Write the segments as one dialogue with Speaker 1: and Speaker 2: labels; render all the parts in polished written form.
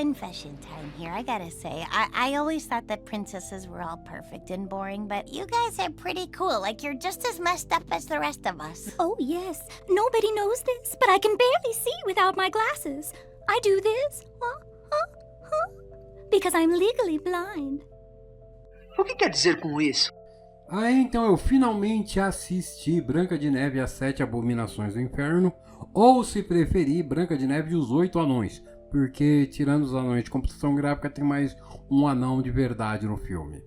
Speaker 1: confession time here. I gotta say, I always thought that princesses were all perfect and boring, but you guys are pretty cool. Like, you're just as messed up as the rest of us.
Speaker 2: Oh, yes. Nobody knows this, but I can barely see without my glasses. I do this, because I'm legally blind.
Speaker 3: O que quer dizer com isso?
Speaker 4: Então eu finalmente assisti Branca de Neve e as 7 Abominações do Inferno, ou se preferir, Branca de Neve e os 8 Anões, porque tirando os anões de computação gráfica tem mais um anão de verdade no filme.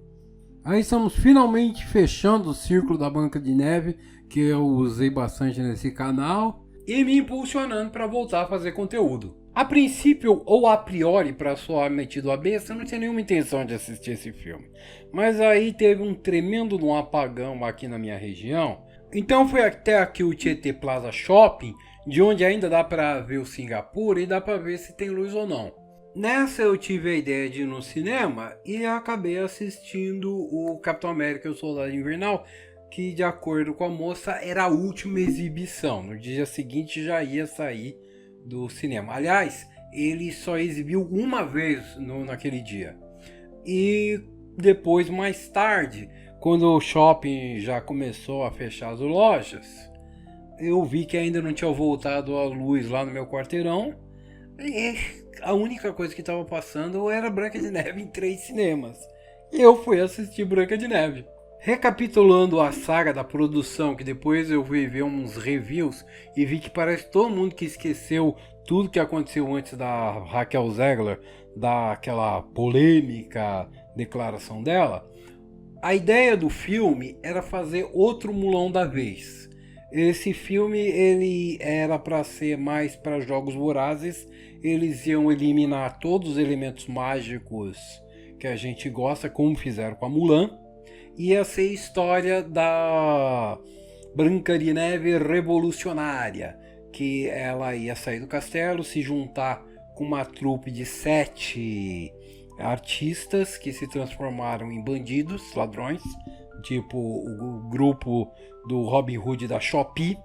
Speaker 4: Aí estamos finalmente fechando o círculo da Branca de Neve, que eu usei bastante nesse canal, e me impulsionando para voltar a fazer conteúdo. A princípio, ou a priori, para soar metido a besta, eu não tinha nenhuma intenção de assistir esse filme. Mas aí teve um tremendo de um apagão aqui na minha região. Então fui até aqui o Tietê Plaza Shopping, de onde ainda dá para ver o Singapura e dá para ver se tem luz ou não. Nessa eu tive a ideia de ir no cinema e acabei assistindo o Capitão América e o Soldado Invernal, que de acordo com a moça era a última exibição. No dia seguinte já ia sair do cinema. Aliás, ele só exibiu uma vez naquele dia. E depois, mais tarde, quando o shopping já começou a fechar as lojas, eu vi que ainda não tinha voltado a luz lá no meu quarteirão. E a única coisa que estava passando era Branca de Neve em 3 cinemas. E eu fui assistir Branca de Neve. Recapitulando a saga da produção, que depois eu fui ver uns reviews e vi que parece todo mundo que esqueceu tudo que aconteceu antes da Raquel Zegler, daquela polêmica declaração dela. A ideia do filme era fazer outro Mulão da vez. Esse filme ele era para ser mais para jogos vorazes, eles iam eliminar todos os elementos mágicos que a gente gosta, como fizeram com a Mulan. Ia ser história da Branca de Neve revolucionária, que ela ia sair do castelo, se juntar com uma trupe de 7 artistas que se transformaram em bandidos, ladrões, tipo o grupo do Robin Hood da Shopee.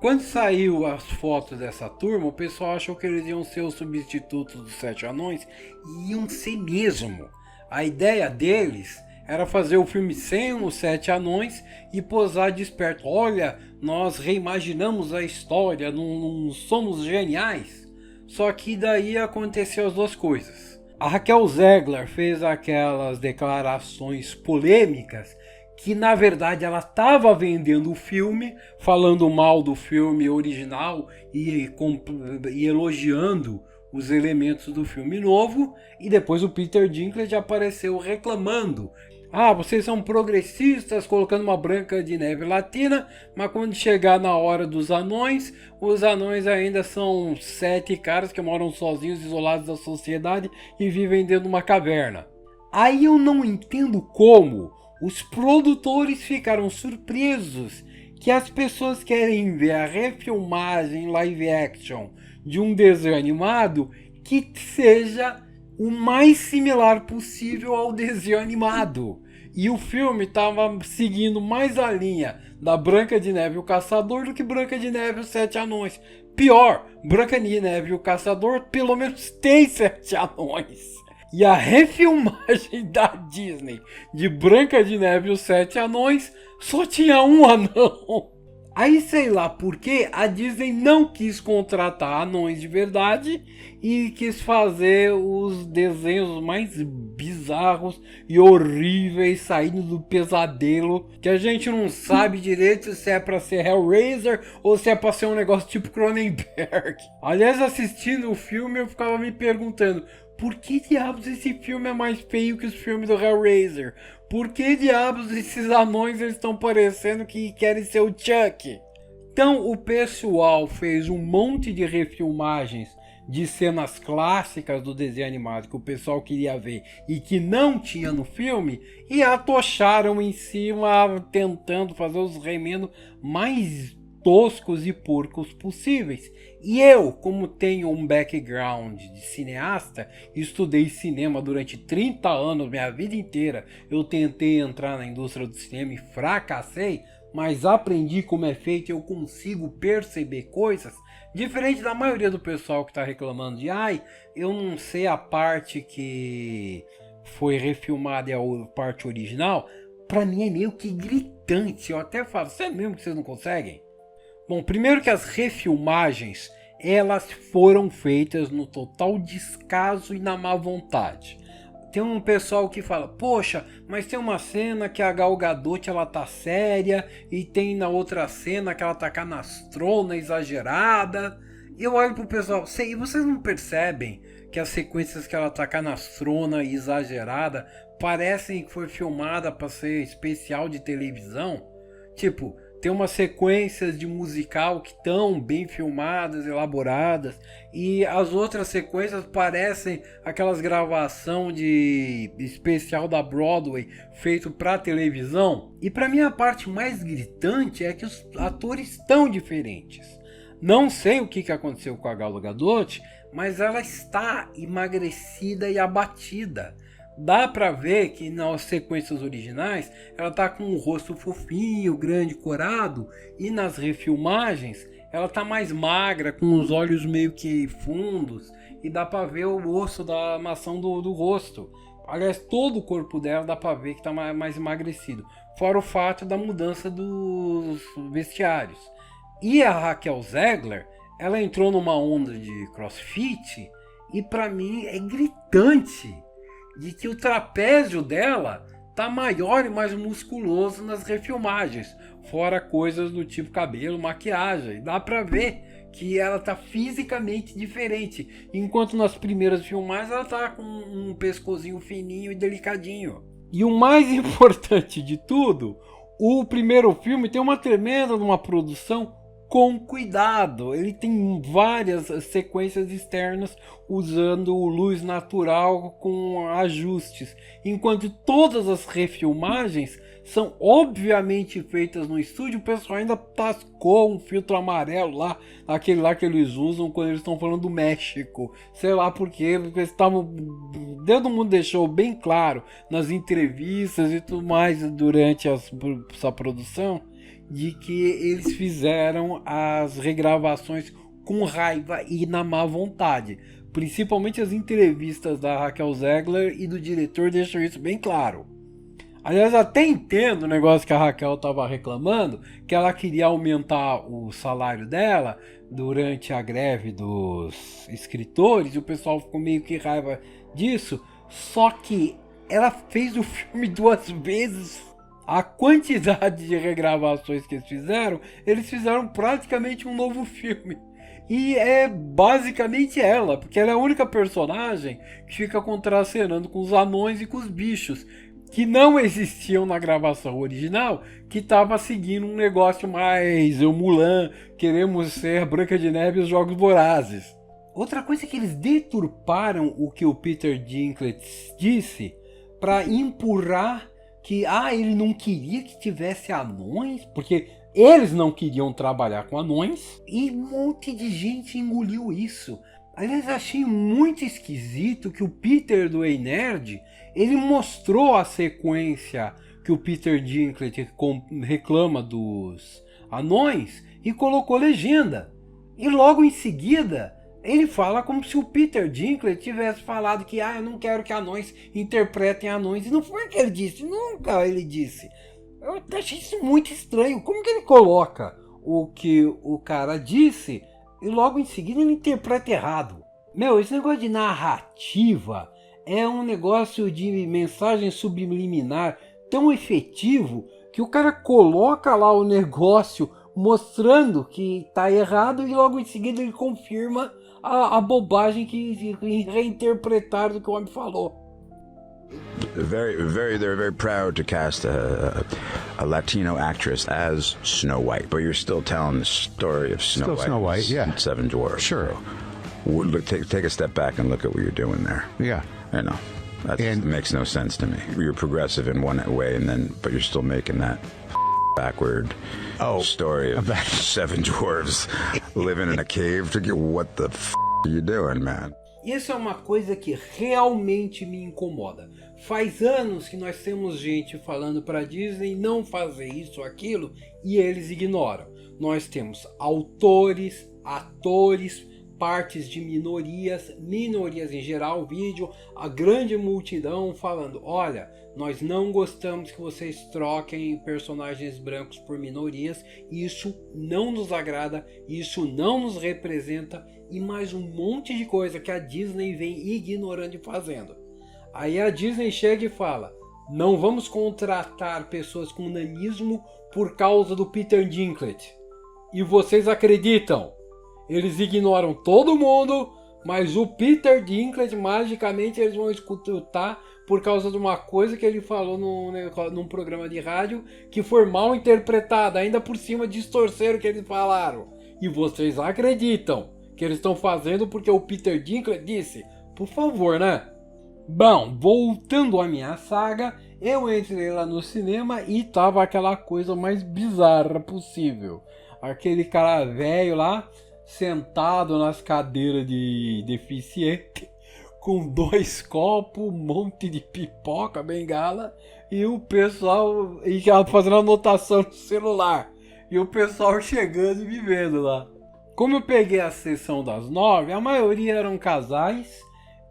Speaker 4: Quando saiu as fotos dessa turma, o pessoal achou que eles iam ser os substitutos dos 7 anões, e iam ser mesmo. A ideia deles era fazer o filme sem os 7 anões e posar de esperto. Olha, nós reimaginamos a história, não somos geniais. Só que daí aconteceu as duas coisas. A Raquel Zegler fez aquelas declarações polêmicas que na verdade ela estava vendendo o filme, falando mal do filme original e elogiando os elementos do filme novo, e depois o Peter Dinklage apareceu reclamando. Vocês são progressistas colocando uma Branca de Neve latina, mas quando chegar na hora dos anões, os anões ainda são 7 caras que moram sozinhos, isolados da sociedade e vivem dentro de uma caverna. Aí eu não entendo como os produtores ficaram surpresos que as pessoas querem ver a refilmagem live action de um desenho animado que seja o mais similar possível ao desenho animado. E o filme estava seguindo mais a linha da Branca de Neve e o Caçador do que Branca de Neve e os 7 Anões. Pior, Branca de Neve e o Caçador pelo menos tem 7 anões. E a refilmagem da Disney de Branca de Neve e os 7 Anões só tinha um anão. Aí sei lá porque a Disney não quis contratar anões de verdade e quis fazer os desenhos mais bizarros e horríveis saindo do pesadelo, que a gente não sabe direito se é pra ser Hellraiser ou se é pra ser um negócio tipo Cronenberg. Aliás, assistindo o filme eu ficava me perguntando: por que diabos esse filme é mais feio que os filmes do Hellraiser? Por que diabos esses anões estão parecendo que querem ser o Chuck? Então o pessoal fez um monte de refilmagens de cenas clássicas do desenho animado que o pessoal queria ver e que não tinha no filme, e atocharam em cima tentando fazer os remendos mais toscos e porcos possíveis. E eu, como tenho um background de cineasta, estudei cinema durante 30 anos, minha vida inteira, eu tentei entrar na indústria do cinema e fracassei, mas aprendi como é feito e eu consigo perceber coisas, diferente da maioria do pessoal que está reclamando de eu não sei a parte que foi refilmada e a parte original. Pra mim é meio que gritante. Eu até falo, sério mesmo que vocês não conseguem? Bom, primeiro que as refilmagens, elas foram feitas no total descaso e na má vontade. Tem um pessoal que fala, poxa, mas tem uma cena que a Gal Gadot ela tá séria, e tem na outra cena que ela tá canastrona, exagerada. E eu olho pro pessoal, e vocês não percebem que as sequências que ela tá canastrona e exagerada parecem que foi filmada para ser especial de televisão? Tipo, tem umas sequências de musical que estão bem filmadas, elaboradas, e as outras sequências parecem aquelas gravação de especial da Broadway feito para televisão. E para mim a parte mais gritante é que os atores estão diferentes. Não sei o que aconteceu com a Gal Gadot, mas ela está emagrecida e abatida. Dá pra ver que nas sequências originais ela tá com um rosto fofinho, grande, corado, e nas refilmagens ela tá mais magra, com os olhos meio que fundos, e dá pra ver o osso da armação do rosto. Aliás, todo o corpo dela dá pra ver que tá mais emagrecido, fora o fato da mudança dos vestiários. E a Raquel Zegler, ela entrou numa onda de CrossFit, e pra mim é gritante de que o trapézio dela tá maior e mais musculoso nas refilmagens, fora coisas do tipo cabelo, maquiagem. Dá pra ver que ela tá fisicamente diferente, enquanto nas primeiras filmagens ela tá com um pescocinho fininho e delicadinho. E o mais importante de tudo, o primeiro filme tem uma tremenda produção com cuidado. Ele tem várias sequências externas usando luz natural com ajustes, enquanto todas as refilmagens são obviamente feitas no estúdio. O pessoal ainda tascou um filtro amarelo lá, aquele lá que eles usam quando eles estão falando do México, sei lá porque eles estavam, todo mundo deixou bem claro nas entrevistas e tudo mais durante essa produção, de que eles fizeram as regravações com raiva e na má vontade. Principalmente as entrevistas da Raquel Zegler e do diretor deixam isso bem claro. Aliás, até entendo o negócio que a Raquel estava reclamando, que ela queria aumentar o salário dela durante a greve dos escritores, e o pessoal ficou meio que raiva disso, só que ela fez o filme 2 vezes. A quantidade de regravações que eles fizeram praticamente um novo filme. E é basicamente ela, porque ela é a única personagem que fica contracenando com os anões e com os bichos, que não existiam na gravação original, que estava seguindo um negócio mais Mulan, queremos ser Branca de Neve e os Jogos Vorazes. Outra coisa é que eles deturparam o que o Peter Dinklage disse para empurrar que ele não queria que tivesse anões, porque eles não queriam trabalhar com anões, e um monte de gente engoliu isso. Aliás, achei muito esquisito que o Peter do Ei Nerd, ele mostrou a sequência que o Peter Dinklage reclama dos anões e colocou legenda. E logo em seguida, ele fala como se o Peter Dinklage tivesse falado que eu não quero que anões interpretem anões. E não foi o que ele disse, nunca ele disse. Eu achei isso muito estranho. Como que ele coloca o que o cara disse e logo em seguida ele interpreta errado? Esse negócio de narrativa é um negócio de mensagem subliminar tão efetivo que o cara coloca lá o negócio mostrando que tá errado e logo em seguida ele confirma a bobagem que reinterpretaram do que o homem falou.
Speaker 5: They're very proud to cast a Latino actress as Snow White, but you're still telling the story of Snow White, yeah. Seven Dwarfs.
Speaker 6: Sure.
Speaker 5: So, take a step back and look at what you're doing there.
Speaker 6: Yeah.
Speaker 5: I know. That makes no sense to me. You're progressive in one way, but you're still making that backward story of seven dwarves living in a cave. What the are you doing, man?
Speaker 4: Isso é uma coisa que realmente me incomoda. Faz anos que nós temos gente falando para Disney não fazer isso ou aquilo e eles ignoram. Nós temos autores, atores, partes de minorias em geral, vídeo, a grande multidão falando: olha, nós não gostamos que vocês troquem personagens brancos por minorias, isso não nos agrada, isso não nos representa, e mais um monte de coisa que a Disney vem ignorando e fazendo. Aí a Disney chega e fala: não vamos contratar pessoas com nanismo por causa do Peter Dinklage. E vocês acreditam? Eles ignoram todo mundo, mas o Peter Dinklage magicamente eles vão escutar por causa de uma coisa que ele falou num programa de rádio que foi mal interpretada, ainda por cima distorceram o que eles falaram. E vocês acreditam que eles estão fazendo porque o Peter Dinklage disse? Por favor, né? Bom, voltando à minha saga, eu entrei lá no cinema e tava aquela coisa mais bizarra possível. Aquele cara velho lá, sentado nas cadeiras de deficiente, com 2 copos, um monte de pipoca, bengala, e o pessoal fazendo anotação no celular. E o pessoal chegando e me vendo lá. Como eu peguei a sessão das 9, a maioria eram casais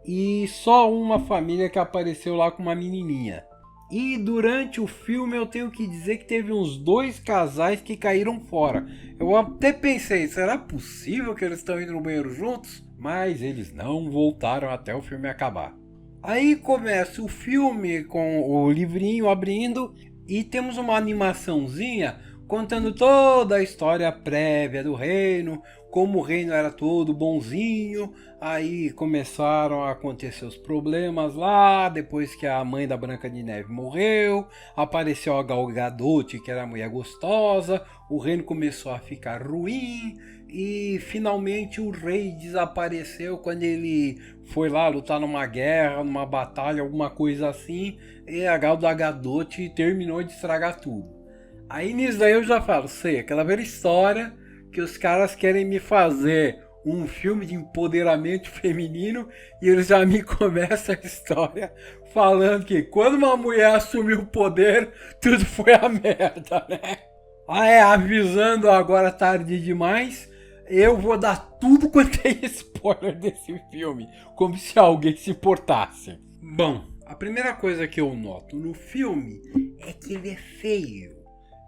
Speaker 4: e só uma família que apareceu lá com uma menininha. E durante o filme eu tenho que dizer que teve uns 2 casais que caíram fora. Eu até pensei, será possível que eles estão indo no banheiro juntos? Mas eles não voltaram até o filme acabar. Aí começa o filme com o livrinho abrindo e temos uma animaçãozinha contando toda a história prévia do reino, como o reino era todo bonzinho. Aí começaram a acontecer os problemas lá, depois que a mãe da Branca de Neve morreu, apareceu a Gal Gadot, que era a mulher gostosa, o reino começou a ficar ruim, e finalmente o rei desapareceu quando ele foi lá lutar numa guerra, numa batalha, alguma coisa assim, e a Gal Gadot terminou de estragar tudo. Aí nisso daí eu já falo, sei, aquela velha história que os caras querem me fazer um filme de empoderamento feminino e eles já me começam a história falando que quando uma mulher assumiu o poder, tudo foi a merda, né? Avisando agora tarde demais, eu vou dar tudo quanto é spoiler desse filme, como se alguém se importasse. Bom, a primeira coisa que eu noto no filme é que ele é feio.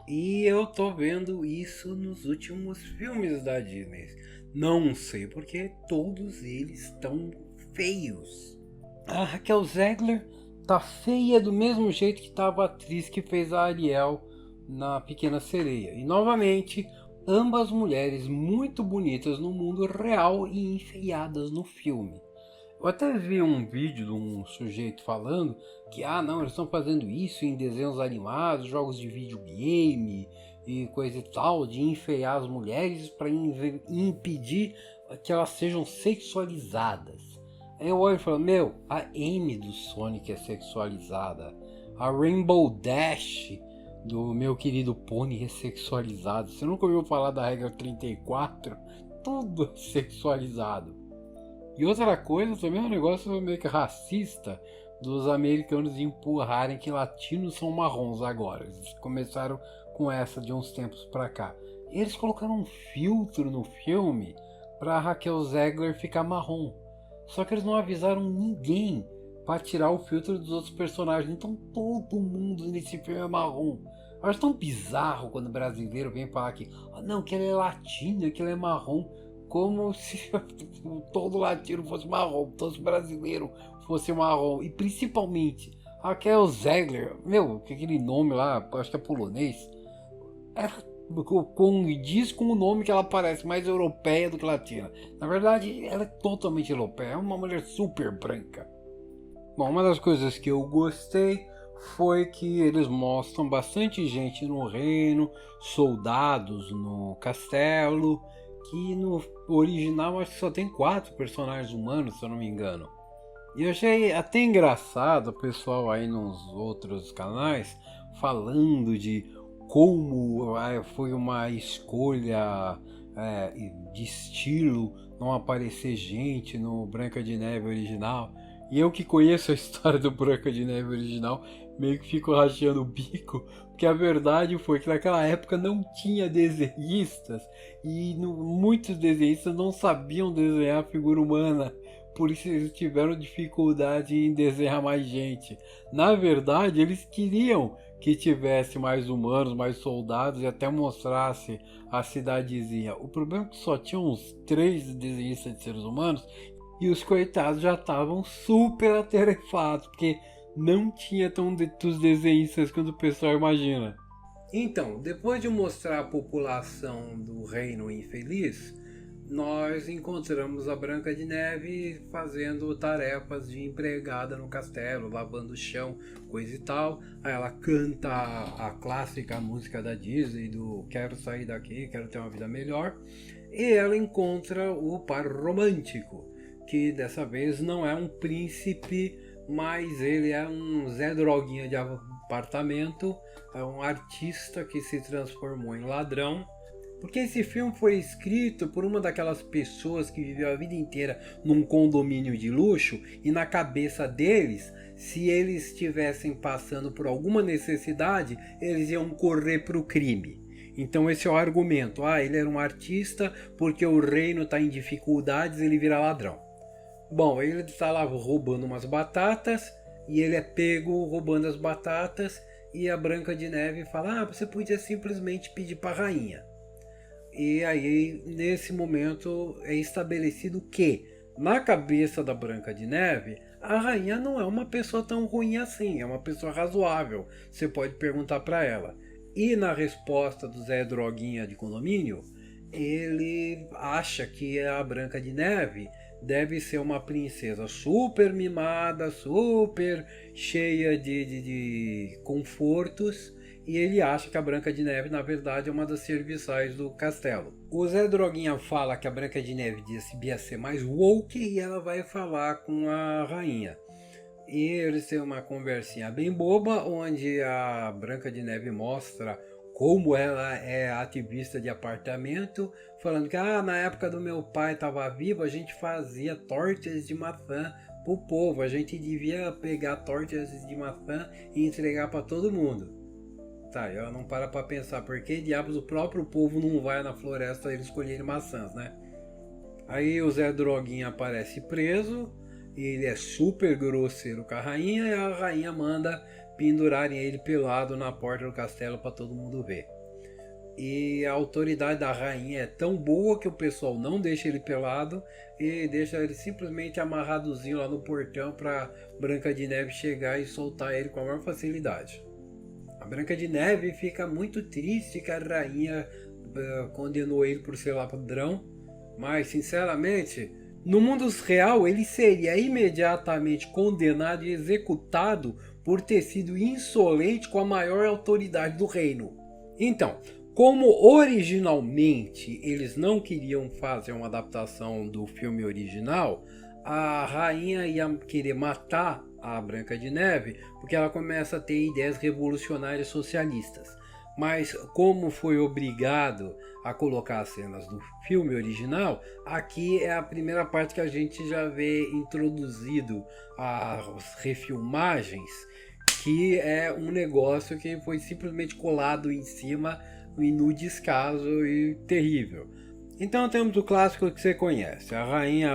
Speaker 4: E eu tô vendo isso nos últimos filmes da Disney. Não sei porque todos eles estão feios. A Raquel Zegler tá feia do mesmo jeito que tava a atriz que fez a Ariel na Pequena Sereia. E novamente, ambas mulheres muito bonitas no mundo real e enfeiadas no filme. Eu até vi um vídeo de um sujeito falando que não, eles estão fazendo isso em desenhos animados, jogos de videogame e coisa e tal, de enfeiar as mulheres para impedir que elas sejam sexualizadas. Aí eu olho e falo, a Amy do Sonic é sexualizada, a Rainbow Dash do meu querido Pony é sexualizado. Você nunca ouviu falar da regra 34? Tudo é sexualizado. E outra coisa também é um negócio meio que racista dos americanos empurrarem que latinos são marrons agora. Eles começaram com essa de uns tempos pra cá. Eles colocaram um filtro no filme pra Raquel Zegler ficar marrom. Só que eles não avisaram ninguém pra tirar o filtro dos outros personagens. Então todo mundo nesse filme é marrom. Eu acho tão bizarro quando o brasileiro vem falar que não, que ela é latina, que ela é marrom. Como se todo latino fosse marrom, todo brasileiro fosse marrom. E principalmente Raquel Zegler, aquele nome lá, acho que é polonês, diz com o nome que ela parece mais europeia do que latina. Na verdade, ela é totalmente europeia, é uma mulher super branca. Bom, uma das coisas que eu gostei foi que eles mostram bastante gente no reino, soldados no castelo, que no original acho que só tem 4 personagens humanos, se eu não me engano. E eu achei até engraçado o pessoal aí nos outros canais falando de como foi uma escolha de estilo não aparecer gente no Branca de Neve original. E eu que conheço a história do Branca de Neve original, meio que fico rachando o bico, porque a verdade foi que naquela época não tinha desenhistas e muitos desenhistas não sabiam desenhar a figura humana, por isso eles tiveram dificuldade em desenhar mais gente. Na verdade, eles queriam que tivesse mais humanos, mais soldados e até mostrasse a cidadezinha. O problema é que só tinham uns 3 desenhistas de seres humanos e os coitados já estavam super atarefados, porque não tinha tantos desenhistas quanto o pessoal imagina. Então, depois de mostrar a população do reino infeliz, nós encontramos a Branca de Neve fazendo tarefas de empregada no castelo, lavando o chão, coisa e tal. Aí ela canta a clássica música da Disney do "Quero sair daqui, quero ter uma vida melhor", e ela encontra o par romântico, que dessa vez não é um príncipe, mas ele é um Zé Droguinha de apartamento, é um artista que se transformou em ladrão. Porque esse filme foi escrito por uma daquelas pessoas que viveu a vida inteira num condomínio de luxo e na cabeça deles, se eles estivessem passando por alguma necessidade, eles iam correr para o crime. Então esse é o argumento. Ele era um artista, porque o reino está em dificuldades, ele vira ladrão. Bom, ele está lá roubando umas batatas e ele é pego roubando as batatas e a Branca de Neve fala: você podia simplesmente pedir para a rainha. E aí, nesse momento, é estabelecido que, na cabeça da Branca de Neve, a rainha não é uma pessoa tão ruim assim, é uma pessoa razoável. Você pode perguntar para ela. E na resposta do Zé Droguinha de condomínio, ele acha que a Branca de Neve deve ser uma princesa super mimada, super cheia de confortos, e ele acha que a Branca de Neve, na verdade, é uma das serviçais do castelo. O Zé Droguinha fala que a Branca de Neve devia ser mais woke e ela vai falar com a rainha. E eles têm uma conversinha bem boba, onde a Branca de Neve mostra como ela é ativista de apartamento, falando que na época do meu pai estava vivo, a gente fazia tortas de maçã pro povo, a gente devia pegar tortas de maçã e entregar para todo mundo. Tá, ela não para pensar por que diabos o próprio povo não vai na floresta eles escolherem maçãs, né? Aí o Zé Droguinha aparece preso, ele é super grosseiro com a rainha e a rainha manda pendurarem ele pelado na porta do castelo para todo mundo ver. E a autoridade da rainha é tão boa que o pessoal não deixa ele pelado e deixa ele simplesmente amarradozinho lá no portão para Branca de Neve chegar e soltar ele com a maior facilidade. A Branca de Neve fica muito triste que a rainha condenou ele por ser ladrão, mas sinceramente, no mundo real ele seria imediatamente condenado e executado por ter sido insolente com a maior autoridade do reino. Então, como originalmente eles não queriam fazer uma adaptação do filme original, a rainha ia querer matar a Branca de Neve porque ela começa a ter ideias revolucionárias socialistas. Mas como foi obrigado a colocar as cenas do filme original, aqui é a primeira parte que a gente já vê introduzido as refilmagens, que é um negócio que foi simplesmente colado em cima e no descaso e terrível. Então temos o clássico que você conhece. A rainha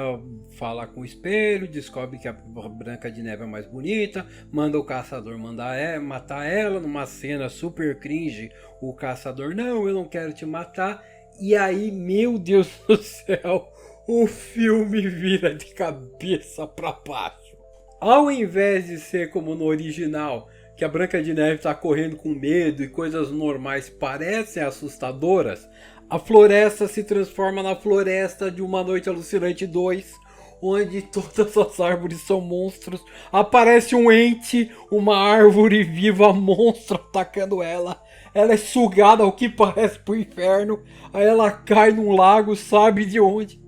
Speaker 4: fala com o espelho, descobre que a Branca de Neve é mais bonita, manda o caçador matar ela, numa cena super cringe. O caçador: não, eu não quero te matar. E aí, meu Deus do céu, o filme vira de cabeça para baixo. Ao invés de ser como no original, que a Branca de Neve está correndo com medo e coisas normais parecem assustadoras, a floresta se transforma na Floresta de Uma Noite Alucinante 2, onde todas as árvores são monstros. Aparece um ente, uma árvore viva monstro atacando ela. Ela é sugada ao que parece pro inferno. Aí ela cai num lago, sabe de onde.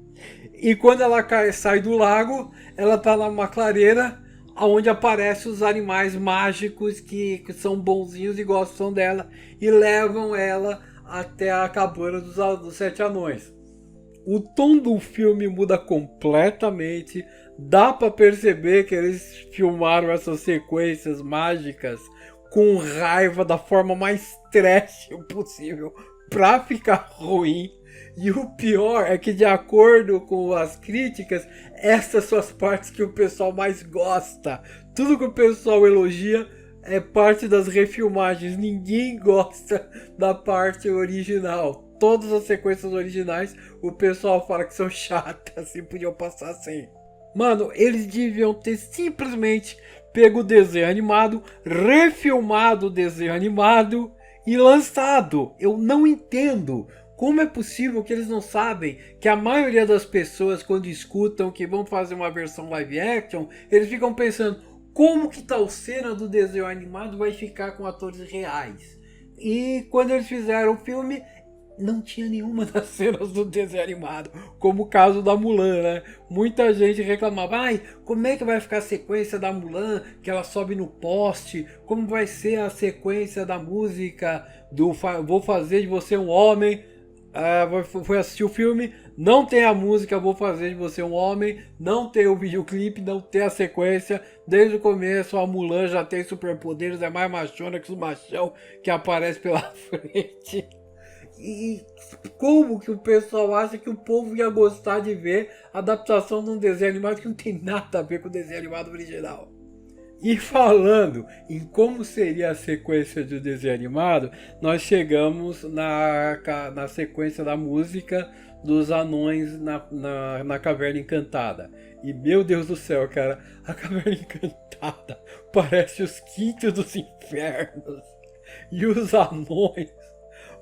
Speaker 4: E quando ela sai do lago, ela tá numa clareira, onde aparecem os animais mágicos que são bonzinhos e gostam dela e levam ela até a cabana dos 7 anões. O tom do filme muda completamente, dá pra perceber que eles filmaram essas sequências mágicas com raiva da forma mais trash possível pra ficar ruim. E o pior é que, de acordo com as críticas, essas são as partes que o pessoal mais gosta. Tudo que o pessoal elogia é parte das refilmagens. Ninguém gosta da parte original. Todas as sequências originais o pessoal fala que são chatas e podiam passar assim. Mano, eles deviam ter simplesmente pego o desenho animado, refilmado o desenho animado e lançado. Eu não entendo. Como é possível que eles não sabem que a maioria das pessoas, quando escutam que vão fazer uma versão live action, eles ficam pensando como que tal cena do desenho animado vai ficar com atores reais. E quando eles fizeram o filme, não tinha nenhuma das cenas do desenho animado, como o caso da Mulan, né? Muita gente reclamava, ai, como é que vai ficar a sequência da Mulan, que ela sobe no poste, como vai ser a sequência da música do Vou Fazer de Você um Homem. Foi assistir o filme, não tem a música Vou Fazer de Você um Homem, não tem o videoclipe, não tem a sequência. Desde o começo a Mulan já tem superpoderes, é mais machona que os machão que aparece pela frente. E como que o pessoal acha que o povo ia gostar de ver a adaptação de um desenho animado que não tem nada a ver com o desenho animado original? E falando em como seria a sequência do desenho animado, nós chegamos na sequência da música dos anões na Caverna Encantada. E meu Deus do céu, cara, a Caverna Encantada parece os quintos dos infernos. E os anões,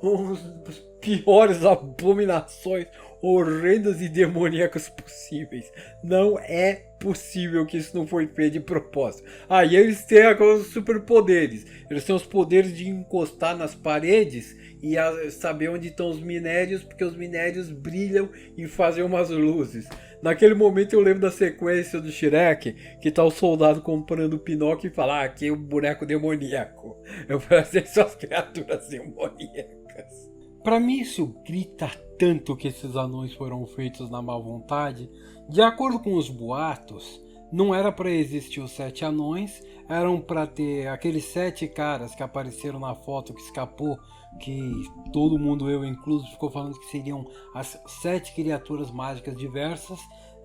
Speaker 4: os piores abominações horrendas e demoníacas possíveis. Não é possível que isso não foi feito de propósito. E eles têm aqueles superpoderes. Eles têm os poderes de encostar nas paredes e saber onde estão os minérios, porque os minérios brilham e fazem umas luzes. Naquele momento eu lembro da sequência do Shrek, que tá o soldado comprando o Pinóquio e fala, aqui é o boneco demoníaco. Eu falei, são as criaturas demoníacas. Pra mim isso grita tanto que esses anões foram feitos na má vontade. De acordo com os boatos, não era para existir os 7 anões, eram para ter aqueles 7 caras que apareceram na foto que escapou, que todo mundo, eu incluso, ficou falando que seriam as 7 criaturas mágicas diversas.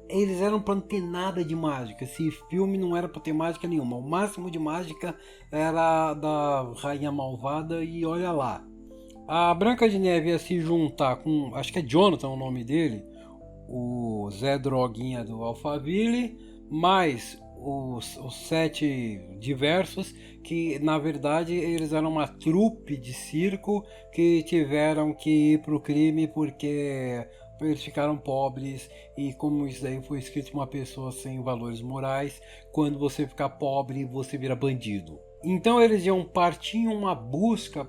Speaker 4: Eles eram para não ter nada de mágica, esse filme não era para ter mágica nenhuma, o máximo de mágica era da Rainha Malvada e olha lá. A Branca de Neve ia se juntar com, acho que é Jonathan o nome dele, o Zé Droguinha do Alphaville, mais os 7 diversos, que na verdade eles eram uma trupe de circo que tiveram que ir pro crime porque eles ficaram pobres, e como isso daí foi escrito, uma pessoa sem valores morais, quando você ficar pobre você vira bandido. Então eles iam partir em uma busca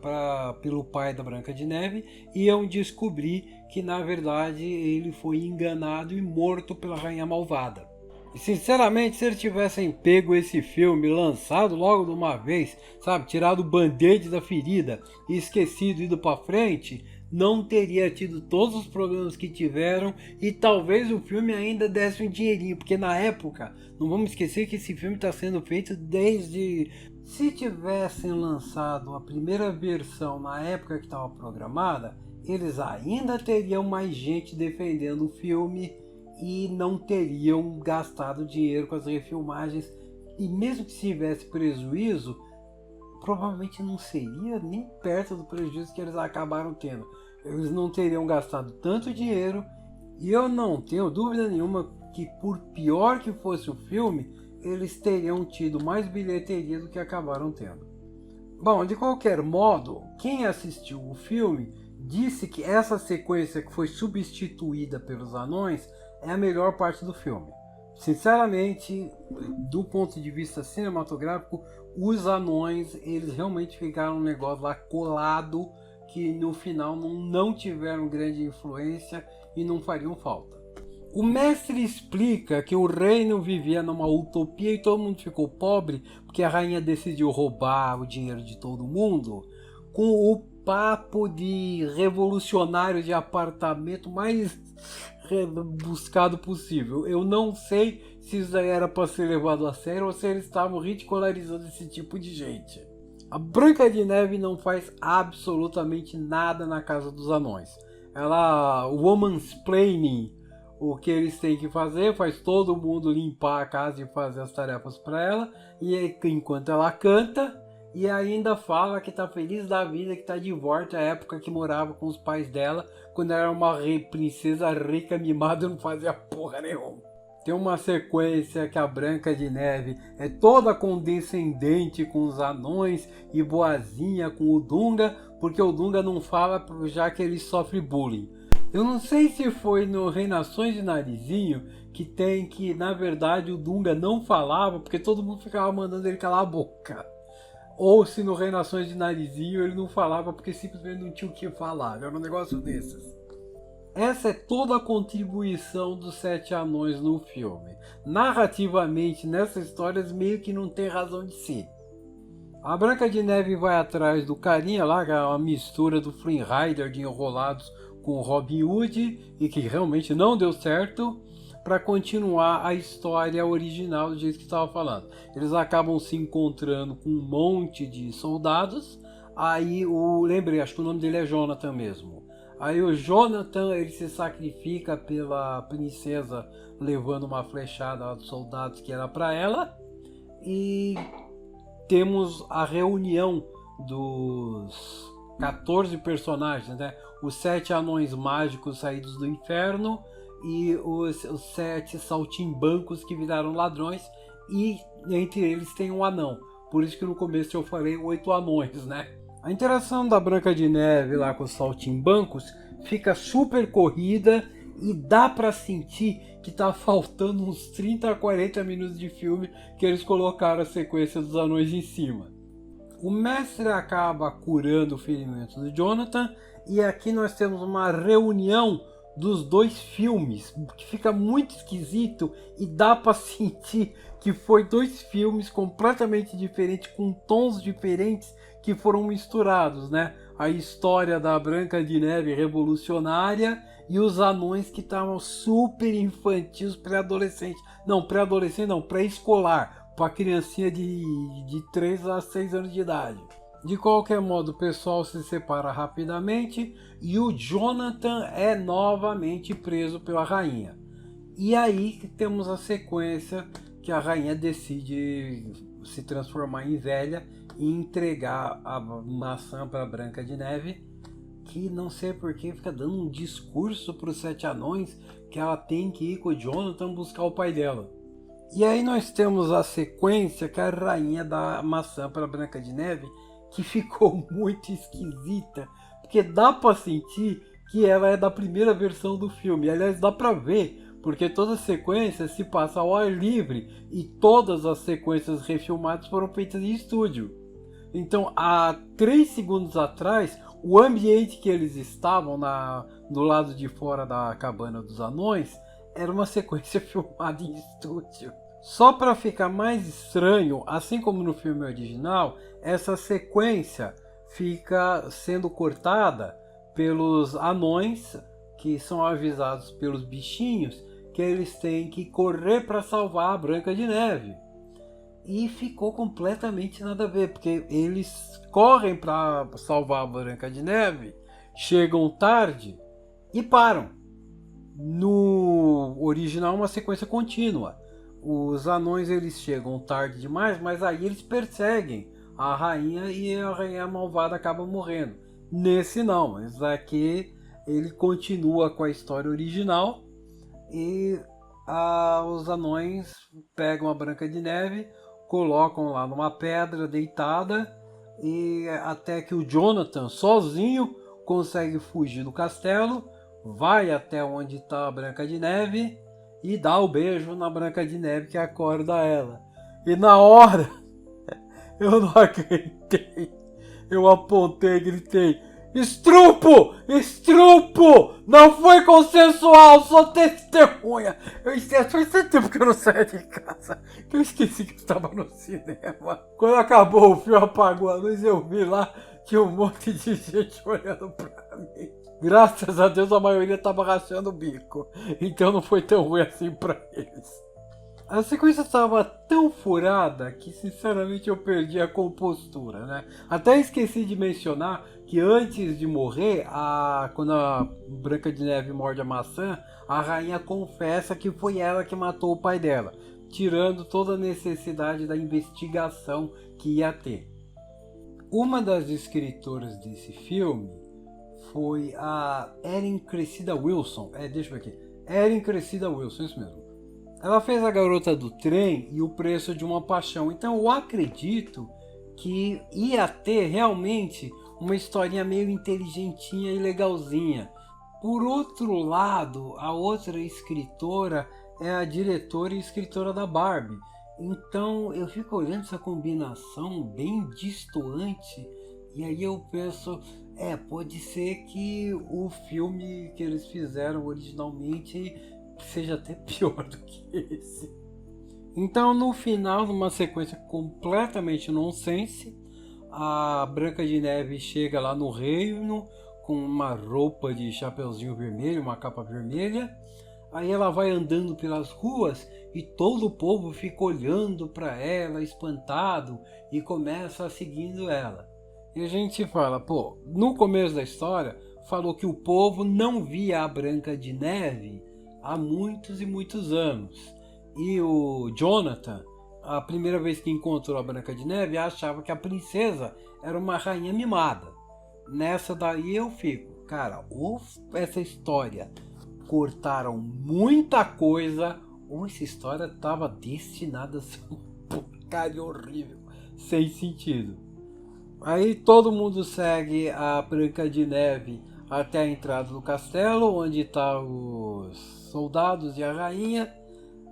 Speaker 4: pelo pai da Branca de Neve e iam descobrir que na verdade ele foi enganado e morto pela Rainha Malvada. E sinceramente, se eles tivessem pego esse filme, lançado logo de uma vez, sabe, tirado o band-aid da ferida e esquecido, ido pra frente, não teria tido todos os problemas que tiveram e talvez o filme ainda desse um dinheirinho, porque na época, não vamos esquecer que esse filme está sendo feito desde... Se tivessem lançado a primeira versão na época que estava programada, eles ainda teriam mais gente defendendo o filme e não teriam gastado dinheiro com as refilmagens. E mesmo que tivesse prejuízo, provavelmente não seria nem perto do prejuízo que eles acabaram tendo. Eles não teriam gastado tanto dinheiro e eu não tenho dúvida nenhuma que, por pior que fosse o filme, eles teriam tido mais bilheteria do que acabaram tendo. Bom, de qualquer modo, quem assistiu o filme disse que essa sequência que foi substituída pelos anões é a melhor parte do filme. Sinceramente, do ponto de vista cinematográfico, os anões, eles realmente ficaram um negócio lá colado que no final não tiveram grande influência e não fariam falta. O mestre explica que o reino vivia numa utopia e todo mundo ficou pobre porque a rainha decidiu roubar o dinheiro de todo mundo, com o papo de revolucionário de apartamento mais buscado possível. Eu não sei se isso daí era para ser levado a sério ou se eles estavam ridicularizando esse tipo de gente. A Branca de Neve não faz absolutamente nada na Casa dos Anões. Ela womansplaining o que eles têm que fazer, faz todo mundo limpar a casa e fazer as tarefas para ela, e aí, enquanto ela canta, e ainda fala que tá feliz da vida, que tá de volta à época que morava com os pais dela, quando era uma princesa rica, mimada, não fazia porra nenhuma. Tem uma sequência que a Branca de Neve é toda condescendente com os anões e boazinha com o Dunga, porque o Dunga não fala já que ele sofre bullying. Eu não sei se foi no Reinações de Narizinho que tem que, na verdade, o Dunga não falava porque todo mundo ficava mandando ele calar a boca. Ou se no Reinações de Narizinho ele não falava porque simplesmente não tinha o que falar. Era um negócio desses. Essa é toda a contribuição dos Sete Anões no filme. Narrativamente, nessas histórias, meio que não tem razão de ser. A Branca de Neve vai atrás do carinha lá, que é uma mistura do Flynn Rider de Enrolados com o Robin Hood, e que realmente não deu certo, para continuar a história original do jeito que estava falando. Eles acabam se encontrando com um monte de soldados, aí lembrei, acho que o nome dele é Jonathan mesmo. Aí o Jonathan, ele se sacrifica pela princesa levando uma flechada dos soldados que era para ela. E temos a reunião dos 14 personagens, né? Os 7 anões mágicos saídos do inferno e os 7 saltimbancos que viraram ladrões. E entre eles tem um anão. Por isso que no começo eu falei 8 anões, né? A interação da Branca de Neve lá com os saltimbancos fica super corrida e dá pra sentir que tá faltando uns 30 a 40 minutos de filme que eles colocaram a sequência dos anões em cima. O mestre acaba curando o ferimento do Jonathan e aqui nós temos uma reunião dos 2 filmes, que fica muito esquisito e dá pra sentir que foi 2 filmes completamente diferentes, com tons diferentes, que foram misturados, né? A história da Branca de Neve revolucionária e os anões que estavam super infantis, pré-adolescentes. Não, pré-adolescente não, pré-escolar, para criancinha de 3 a 6 anos de idade. De qualquer modo, o pessoal se separa rapidamente e o Jonathan é novamente preso pela rainha. E aí que temos a sequência que a rainha decide se transformar em velha e entregar a maçã para a Branca de Neve, que não sei porque fica dando um discurso para os 7 anões que ela tem que ir com o Jonathan buscar o pai dela. E aí nós temos a sequência que a rainha dá a maçã para a Branca de Neve, que ficou muito esquisita, porque dá para sentir que ela é da primeira versão do filme. Aliás, dá para ver, porque toda a sequência se passa ao ar livre e todas as sequências refilmadas foram feitas em estúdio. Então, há 3 segundos atrás, o ambiente que eles estavam do lado de fora da cabana dos anões era uma sequência filmada em estúdio. Só para ficar mais estranho, assim como no filme original, essa sequência fica sendo cortada pelos anões, que são avisados pelos bichinhos que eles têm que correr para salvar a Branca de Neve. E ficou completamente nada a ver, porque eles correm para salvar a Branca de Neve, chegam tarde e param. No original é uma sequência contínua. Os anões eles chegam tarde demais, mas aí eles perseguem a rainha e a rainha malvada acaba morrendo. Nesse não, esse aqui ele continua com a história original e os anões pegam a Branca de Neve, colocam lá numa pedra deitada e até que o Jonathan sozinho consegue fugir do castelo, vai até onde está a Branca de Neve e dá o beijo na Branca de Neve, que acorda ela. E na hora eu não acreditei, eu apontei e gritei: Estrupo! Estrupo! Não foi consensual, sou testemunha! Faz tanto tempo que eu não saio de casa que eu esqueci que eu estava no cinema. Quando acabou o filme, apagou a luz, eu vi lá, tinha um monte de gente olhando pra mim. Graças a Deus a maioria estava rachando o bico, então não foi tão ruim assim pra eles. A sequência estava tão furada que sinceramente eu perdi a compostura, né? Até esqueci de mencionar que antes de morrer, quando a Branca de Neve morde a maçã, a rainha confessa que foi ela que matou o pai dela, tirando toda a necessidade da investigação que ia ter. Uma das escritoras desse filme foi a Erin Cressida Wilson. Deixa eu ver aqui. Erin Cressida Wilson, isso mesmo. Ela fez A Garota do Trem e O Preço de uma Paixão. Então eu acredito que ia ter realmente uma historinha meio inteligentinha e legalzinha. Por outro lado, a outra escritora é a diretora e escritora da Barbie. Então eu fico olhando essa combinação bem distoante e aí eu penso, pode ser que o filme que eles fizeram originalmente seja até pior do que esse. Então no final, numa sequência completamente nonsense, a Branca de Neve chega lá no reino com uma roupa de chapeuzinho vermelho, uma capa vermelha. Aí ela vai andando pelas ruas e todo o povo fica olhando para ela, espantado, e começa a seguindo ela. E a gente fala, no começo da história, falou que o povo não via a Branca de Neve há muitos e muitos anos. E o Jonathan, a primeira vez que encontrou a Branca de Neve, achava que a princesa era uma rainha mimada. Nessa daí eu fico, cara, ou essa história cortaram muita coisa, ou essa história estava destinada a ser uma porcaria horrível, sem sentido. Aí todo mundo segue a Branca de Neve até a entrada do castelo, onde estão os soldados e a rainha,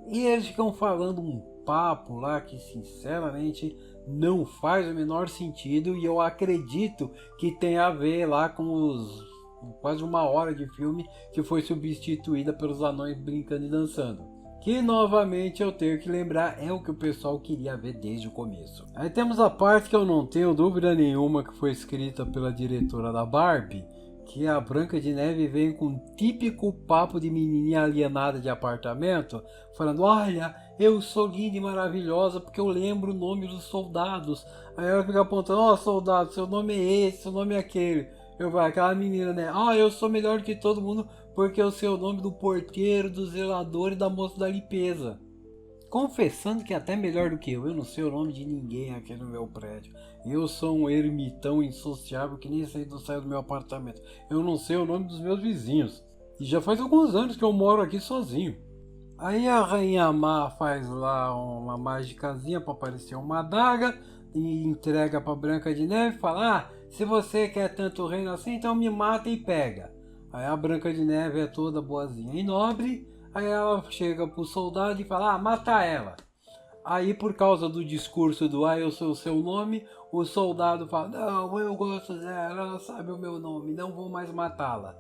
Speaker 4: e eles ficam falando um papo lá que sinceramente não faz o menor sentido, e eu acredito que tem a ver lá com quase 1 hora de filme que foi substituída pelos anões brincando e dançando. Que novamente eu tenho que lembrar, é o que o pessoal queria ver desde o começo. Aí temos a parte que eu não tenho dúvida nenhuma que foi escrita pela diretora da Barbie, que a Branca de Neve vem com um típico papo de menininha alienada de apartamento, falando, olha, eu sou linda e maravilhosa porque eu lembro o nome dos soldados. Aí ela fica apontando, soldado, seu nome é esse, seu nome é aquele. Aquela menina, né? Eu sou melhor que todo mundo porque eu sei o nome do porteiro, do zelador e da moça da limpeza. Confessando que é até melhor do que eu não sei o nome de ninguém aqui no meu prédio. Eu sou um ermitão insociável que nem saio do meu apartamento. Eu não sei o nome dos meus vizinhos. E já faz alguns anos que eu moro aqui sozinho. Aí a Rainha Má faz lá uma magicazinha para aparecer uma adaga e entrega para Branca de Neve e fala, se você quer tanto reino assim, então me mata e pega. Aí a Branca de Neve é toda boazinha e nobre, aí ela chega pro soldado e fala, mata ela. Aí por causa do discurso do eu sou o seu nome, o soldado fala, não, eu gosto dela, ela sabe o meu nome, não vou mais matá-la.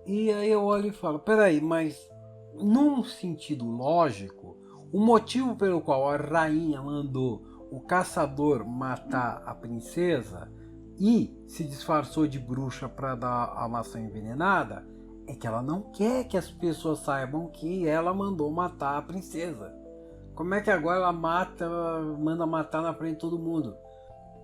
Speaker 4: E aí eu olho e falo, peraí, mas num sentido lógico, o motivo pelo qual a rainha mandou o caçador matar a princesa e se disfarçou de bruxa para dar a maçã envenenada é que ela não quer que as pessoas saibam que ela mandou matar a princesa. Como é que agora ela manda matar na frente de todo mundo?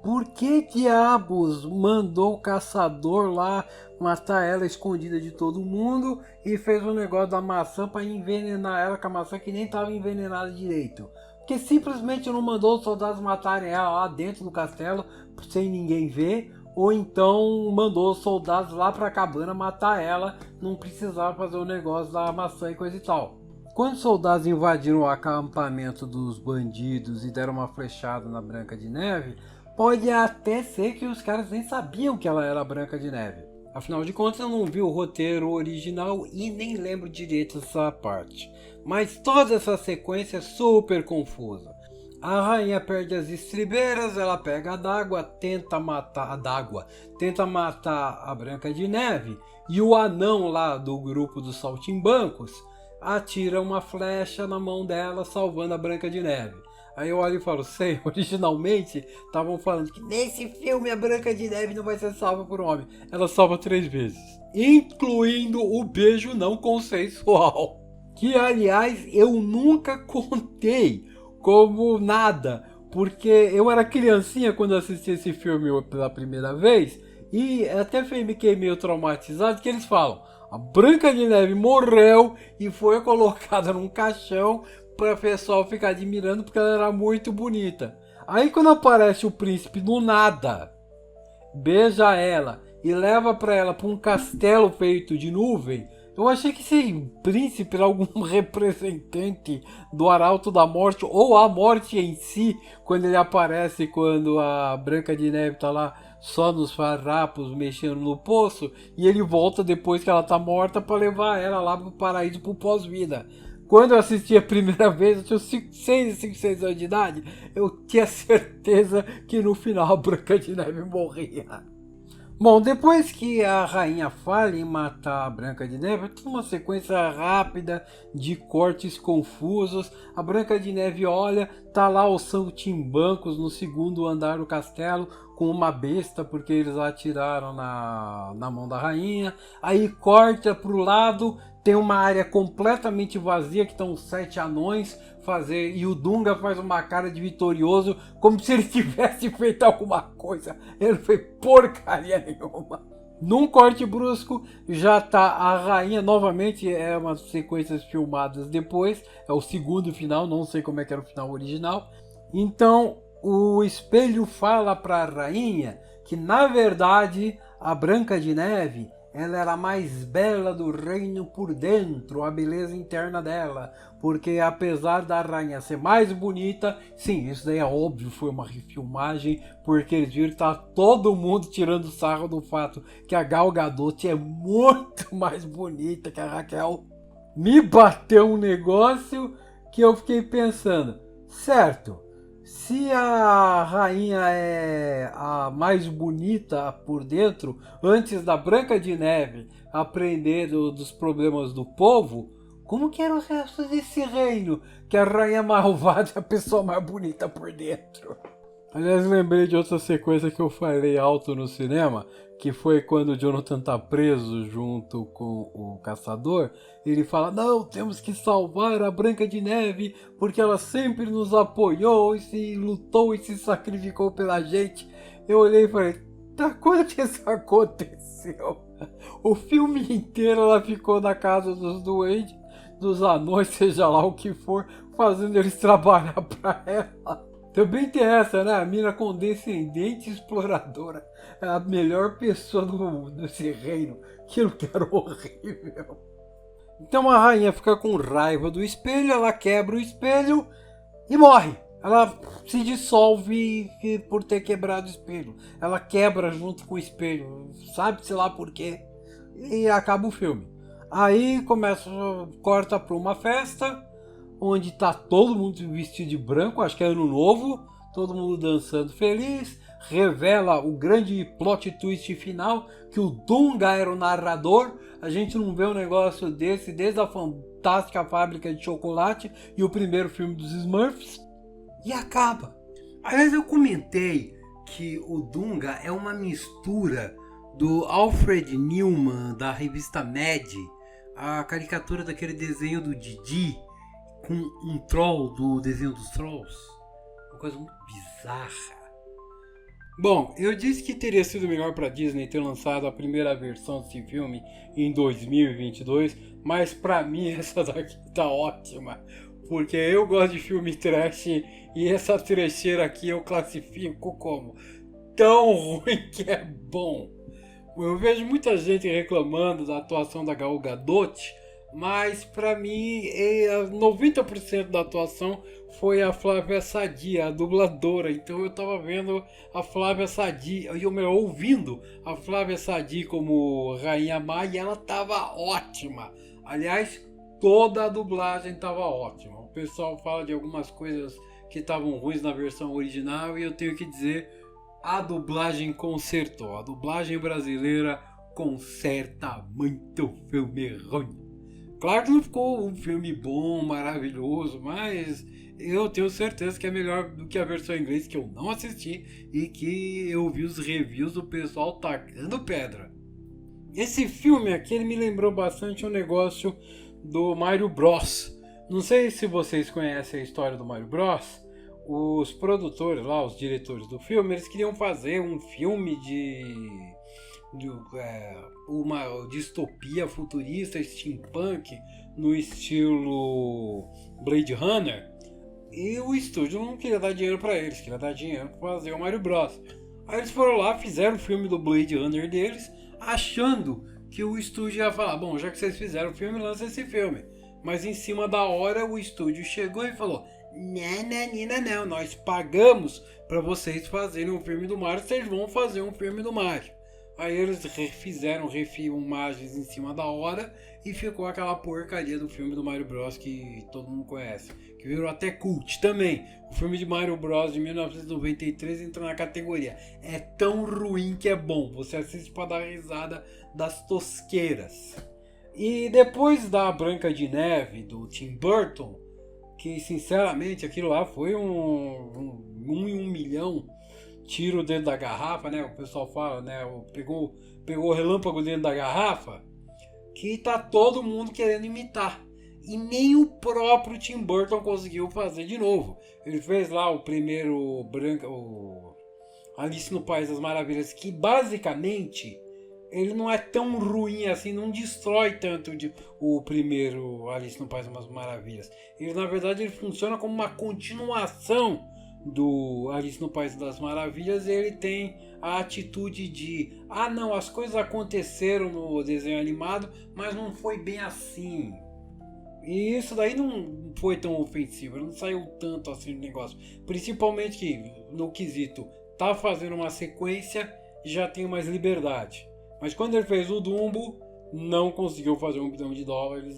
Speaker 4: Por que diabos mandou o caçador lá matar ela escondida de todo mundo e fez um negócio da maçã para envenenar ela com a maçã que nem estava envenenada direito? Porque simplesmente não mandou os soldados matarem ela lá dentro do castelo sem ninguém ver, ou então mandou os soldados lá pra cabana matar ela, não precisava fazer o negócio da maçã e coisa e tal. Quando os soldados invadiram o acampamento dos bandidos e deram uma flechada na Branca de Neve, pode até ser que os caras nem sabiam que ela era a Branca de Neve. Afinal de contas eu não vi o roteiro original e nem lembro direito dessa parte. Mas toda essa sequência é super confusa. A rainha perde as estribeiras, ela pega a d'água, tenta matar a Branca de Neve, e o anão lá do grupo dos saltimbancos atira uma flecha na mão dela, salvando a Branca de Neve. Aí eu olho e falo, originalmente estavam falando que nesse filme a Branca de Neve não vai ser salva por um homem. Ela salva 3 vezes, incluindo o beijo não consensual. que aliás eu nunca contei como nada, porque eu era criancinha quando assisti esse filme pela primeira vez e até fiquei meio traumatizado que eles falam: a Branca de Neve morreu e foi colocada num caixão para o pessoal ficar admirando porque ela era muito bonita. Aí quando aparece o príncipe do nada, beija ela e leva para ela para um castelo feito de nuvem, eu achei que esse príncipe era algum representante do Arauto da Morte ou a morte em si, quando ele aparece quando a Branca de Neve tá lá só nos farrapos mexendo no poço e ele volta depois que ela tá morta para levar ela lá pro paraíso pro pós-vida. Quando eu assisti a primeira vez, eu tinha 6 anos de idade, eu tinha certeza que no final a Branca de Neve morria. Bom, depois que a rainha falha em matar a Branca de Neve, tem uma sequência rápida de cortes confusos. A Branca de Neve olha, tá lá os saltimbancos no segundo andar do castelo com uma besta porque eles atiraram na mão da rainha. Aí corta pro lado, tem uma área completamente vazia que estão 7 anões e o Dunga faz uma cara de vitorioso como se ele tivesse feito alguma coisa. Ele não fez porcaria nenhuma. Num corte brusco já tá a rainha novamente, é umas sequências filmadas depois, é o segundo final, não sei como é que era o final original. Então o espelho fala para a rainha que na verdade a Branca de Neve ela era a mais bela do reino por dentro, a beleza interna dela. Porque apesar da rainha ser mais bonita, sim, isso daí é óbvio, foi uma refilmagem, porque eles viram que tá todo mundo tirando sarro do fato que a Gal Gadot é muito mais bonita que a Raquel. Me bateu um negócio que eu fiquei pensando, certo, se a rainha é a mais bonita por dentro, antes da Branca de Neve aprender dos problemas do povo, como que era o resto desse reino? Que a rainha malvada é a pessoa mais bonita por dentro. Aliás, lembrei de outra sequência que eu falei alto no cinema, que foi quando o Jonathan tá preso junto com o caçador. Ele fala, não, temos que salvar a Branca de Neve, porque ela sempre nos apoiou e se lutou e se sacrificou pela gente. Eu olhei e falei, tá, quando que isso aconteceu? O filme inteiro ela ficou na casa dos duendes, dos anões, seja lá o que for, fazendo eles trabalhar pra ela. Também tem essa, né? A mina condescendente exploradora. É a melhor pessoa desse reino. Que lugar horrível. Então a rainha fica com raiva do espelho, ela quebra o espelho e morre. Ela se dissolve por ter quebrado o espelho. Ela quebra junto com o espelho. Sabe-se lá por quê. E acaba o filme. Aí corta para uma festa, onde tá todo mundo vestido de branco, acho que é ano novo, todo mundo dançando feliz, revela o grande plot twist final, que o Dunga era o narrador. A gente não vê um negócio desse desde a Fantástica Fábrica de Chocolate e o primeiro filme dos Smurfs, e acaba. Aliás, eu comentei que o Dunga é uma mistura do Alfred Newman, da revista Mad, a caricatura daquele desenho do Didi, com um troll do desenho dos Trolls. Uma coisa muito bizarra. Bom, eu disse que teria sido melhor para Disney ter lançado a primeira versão desse filme em 2022, mas para mim essa daqui tá ótima, porque eu gosto de filme trash e essa trecheira aqui eu classifico como tão ruim que é bom. Eu vejo muita gente reclamando da atuação da Gal Gadot, mas pra mim 90% da atuação foi a Flávia Sadi, a dubladora. Então eu tava vendo a Flávia Sadi, ouvindo a Flávia Sadi como Rainha Má, e ela tava ótima. Aliás, toda a dublagem tava ótima. O pessoal fala de algumas coisas que estavam ruins na versão original, e eu tenho que dizer, a dublagem consertou. A dublagem brasileira conserta muito filme ruim. Claro que não ficou um filme bom, maravilhoso, mas eu tenho certeza que é melhor do que a versão em inglês, que eu não assisti e que eu vi os reviews do pessoal tacando pedra. Esse filme aqui ele me lembrou bastante um negócio do Mario Bros. Não sei se vocês conhecem a história do Mario Bros. Os produtores lá, os diretores do filme, eles queriam fazer um filme de uma distopia futurista, steampunk, no estilo Blade Runner. E o estúdio não queria dar dinheiro pra eles, queria dar dinheiro pra fazer o Mario Bros. Aí eles foram lá, fizeram o filme do Blade Runner deles, achando que o estúdio ia falar, bom, já que vocês fizeram o filme, lança esse filme. Mas em cima da hora o estúdio chegou e falou, não, nós pagamos pra vocês fazerem um filme do Mario, vocês vão fazer um filme do Mario. Aí eles fizeram refilmagens em cima da hora e ficou aquela porcaria do filme do Mario Bros que todo mundo conhece, que virou até cult também. O filme de Mario Bros de 1993 entrou na categoria é tão ruim que é bom, você assiste para dar risada das tosqueiras. E depois da Branca de Neve do Tim Burton, que sinceramente aquilo lá foi um em 1 milhão tiro dentro da garrafa, né? O pessoal fala, né? Pegou o relâmpago dentro da garrafa, que tá todo mundo querendo imitar. E nem o próprio Tim Burton conseguiu fazer de novo. Ele fez lá o primeiro o Alice no País das Maravilhas, que basicamente ele não é tão ruim assim, não destrói tanto o primeiro Alice no País das Maravilhas. Ele, na verdade, ele funciona como uma continuação do Alice no País das Maravilhas. Ele tem a atitude de não, as coisas aconteceram no desenho animado, mas não foi bem assim. E isso daí não foi tão ofensivo, não saiu tanto assim do negócio. Principalmente que no quesito tá fazendo uma sequência e já tem mais liberdade. Mas quando ele fez o Dumbo, não conseguiu fazer $1 bilhão,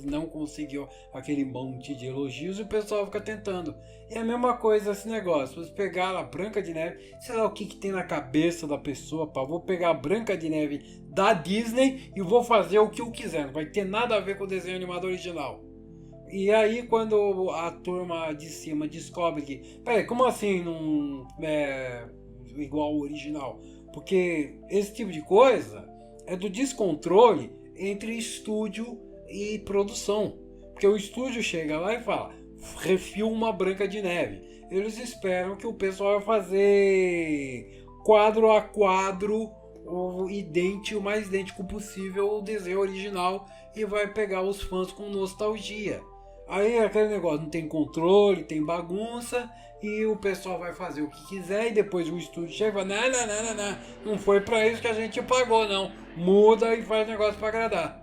Speaker 4: não conseguiu aquele monte de elogios e o pessoal fica tentando. É a mesma coisa esse negócio, você pegar a Branca de Neve, sei lá o que tem na cabeça da pessoa, pá, vou pegar a Branca de Neve da Disney e vou fazer o que eu quiser, não vai ter nada a ver com o desenho animado original. E aí quando a turma de cima descobre que, peraí, como assim não é igual ao original? Porque esse tipo de coisa é do descontrole entre estúdio e produção. Porque o estúdio chega lá e fala, refilma Branca de Neve. Eles esperam que o pessoal vai fazer quadro a quadro o mais idêntico possível ao desenho original e vai pegar os fãs com nostalgia. Aí aquele negócio não tem controle, tem bagunça e o pessoal vai fazer o que quiser e depois o estúdio chega e fala, não foi pra isso que a gente pagou não, muda e faz negócio pra agradar.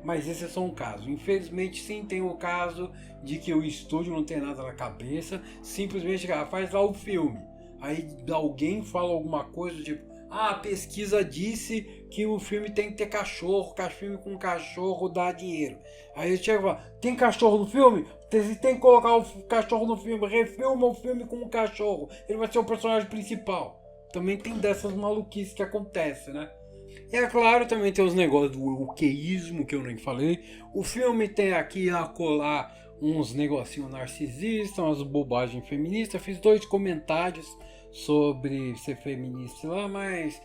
Speaker 4: Mas esse é só um caso. Infelizmente sim, tem o caso de que o estúdio não tem nada na cabeça, simplesmente faz lá o filme, aí alguém fala alguma coisa tipo, a pesquisa disse que o filme tem que ter cachorro, filme com cachorro dá dinheiro. Aí ele chega e fala, tem cachorro no filme? Se tem que colocar o cachorro no filme, refilma o filme com o cachorro, ele vai ser o personagem principal. Também tem dessas maluquices que acontecem, né? E é claro, também tem os negócios do wokeísmo, que eu nem falei. O filme tem aqui a colar uns negocinhos narcisistas, umas bobagens feministas. Fiz 2 comentários sobre ser feminista lá, mas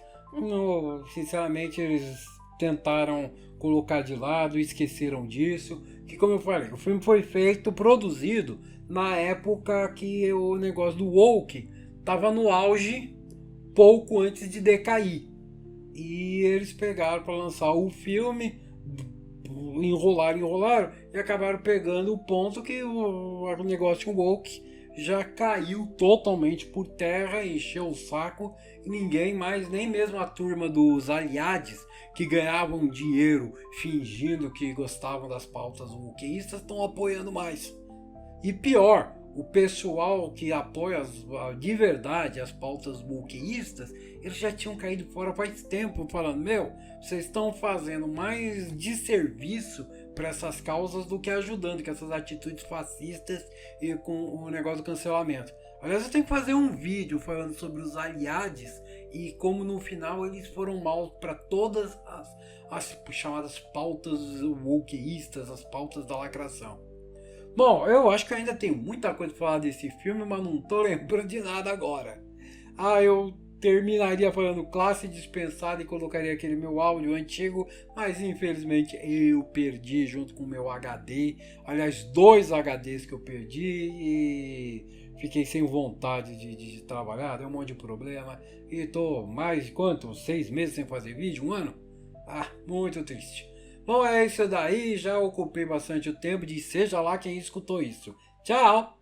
Speaker 4: sinceramente eles tentaram colocar de lado e esqueceram disso. Que, como eu falei, o filme foi produzido na época que o negócio do woke estava no auge, pouco antes de decair. E eles pegaram para lançar o filme, enrolaram e acabaram pegando o ponto que o negócio woke já caiu totalmente por terra, encheu o saco e ninguém mais, nem mesmo a turma dos aliados que ganhavam dinheiro fingindo que gostavam das pautas wokeístas, estão apoiando mais. E pior, o pessoal que apoia de verdade as pautas wokeístas, eles já tinham caído fora faz tempo, falando, vocês estão fazendo mais desserviço para essas causas do que ajudando com essas atitudes fascistas e com o negócio do cancelamento. Aliás, eu tenho que fazer um vídeo falando sobre os aliados e como no final eles foram mal para todas as chamadas pautas wokeístas, as pautas da lacração. Bom, eu acho que ainda tenho muita coisa para falar desse filme, mas não tô lembrando de nada agora. Eu terminaria falando classe dispensada e colocaria aquele meu áudio antigo, mas infelizmente eu perdi junto com o meu HD, aliás 2 HDs que eu perdi e fiquei sem vontade de trabalhar, deu um monte de problema e tô mais quanto? 6 meses sem fazer vídeo, 1 ano? Ah, muito triste. Bom, é isso daí, já ocupei bastante o tempo de seja lá quem escutou isso. Tchau!